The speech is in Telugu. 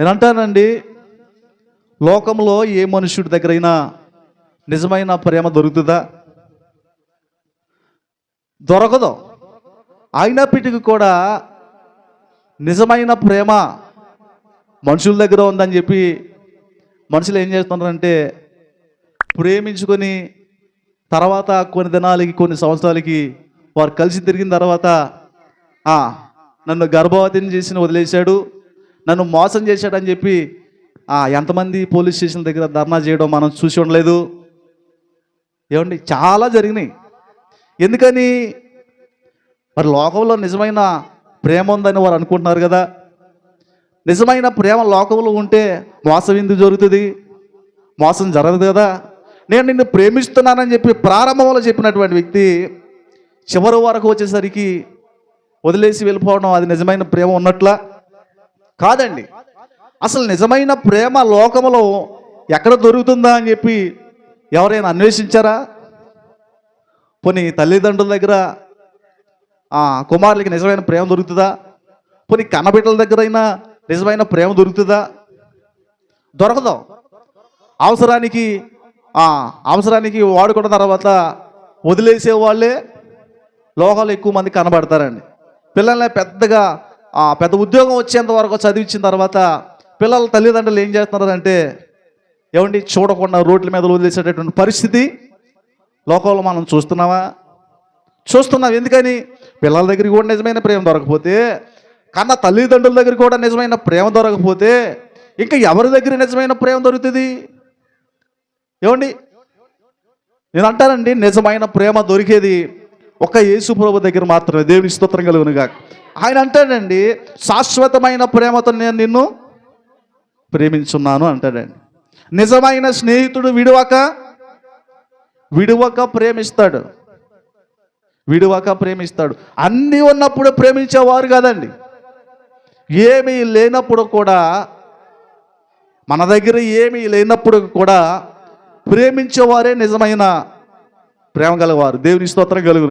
నేను అంటానండి, లోకంలో ఏ మనుషుడి దగ్గరైనా నిజమైన ప్రేమ దొరుకుతుందా? దొరకదు. అయినప్పటికీ కూడా నిజమైన ప్రేమ మనుషుల దగ్గర ఉందని చెప్పి మనుషులు ఏం చేస్తున్నారంటే, ప్రేమించుకొని తర్వాత కొన్ని దినాలకి కొన్ని సంవత్సరాలకి వారు కలిసి తిరిగిన తర్వాత నన్ను గర్భవతిని చేసి వదిలేశాడు, నన్ను మోసం చేశాడని చెప్పి ఎంతమంది పోలీస్ స్టేషన్ దగ్గర ధర్నా చేయడం మనం చూసి ఉండలేదు ఏమండి? చాలా జరిగినాయి. ఎందుకని? మరి లోకంలో నిజమైన ప్రేమ ఉందని వారు అనుకుంటున్నారు కదా. నిజమైన ప్రేమ లోకంలో ఉంటే మోసం ఎందుకు జరుగుతుంది? మోసం జరగదు కదా. నేను నిన్ను ప్రేమిస్తున్నానని చెప్పి ప్రారంభంలో చెప్పినటువంటి వ్యక్తి చివరి వరకు వచ్చేసరికి వదిలేసి వెళ్ళిపోవడం అది నిజమైన ప్రేమ ఉన్నట్లా? కాదండి. అసలు నిజమైన ప్రేమ లోకంలో ఎక్కడ దొరుకుతుందా అని చెప్పి ఎవరైనా అన్వేషించారా? పోనీ తల్లిదండ్రుల దగ్గర కుమారులకి నిజమైన ప్రేమ దొరుకుతుందా? పోనీ కన్నబిడ్డల దగ్గర అయినా నిజమైన ప్రేమ దొరుకుతుందా? దొరకదు. అవసరానికి వాడుకున్న తర్వాత వదిలేసే వాళ్ళే లోకంలో ఎక్కువ మంది కనబడతారండి. పిల్లల్ని పెద్ద ఉద్యోగం వచ్చేంత వరకు చదివించిన తర్వాత పిల్లల తల్లిదండ్రులు ఏం చేస్తున్నారంటే, ఏమండి, చూడకుండా రోడ్ల మీద వదిలేసేటటువంటి పరిస్థితి లోకంలో మనం చూస్తున్నాం. ఎందుకని? పిల్లల దగ్గరికి కూడా నిజమైన ప్రేమ దొరకపోతే, కన్నా తల్లిదండ్రుల దగ్గర కూడా నిజమైన ప్రేమ దొరకపోతే ఇంకా ఎవరి దగ్గర నిజమైన ప్రేమ దొరుకుతుంది? ఏమండి, నేను అంటానండి, నిజమైన ప్రేమ దొరికేది ఒక యేసు ప్రభు దగ్గర మాత్రమే. దేవుని స్తోత్రం కలుగునుగా. ఆయన అంటాడండి, శాశ్వతమైన ప్రేమతో నేను నిన్ను ప్రేమించున్నాను అంటాడండి. నిజమైన స్నేహితుడు విడువక ప్రేమిస్తాడు. అన్నీ ఉన్నప్పుడు ప్రేమించేవారు కాదండి. ఏమీ లేనప్పుడు కూడా, మన దగ్గర ఏమీ లేనప్పుడు కూడా ప్రేమించేవారే నిజమైన ప్రేమ గలవారు. దేవుని స్తోత్రం కలుగును.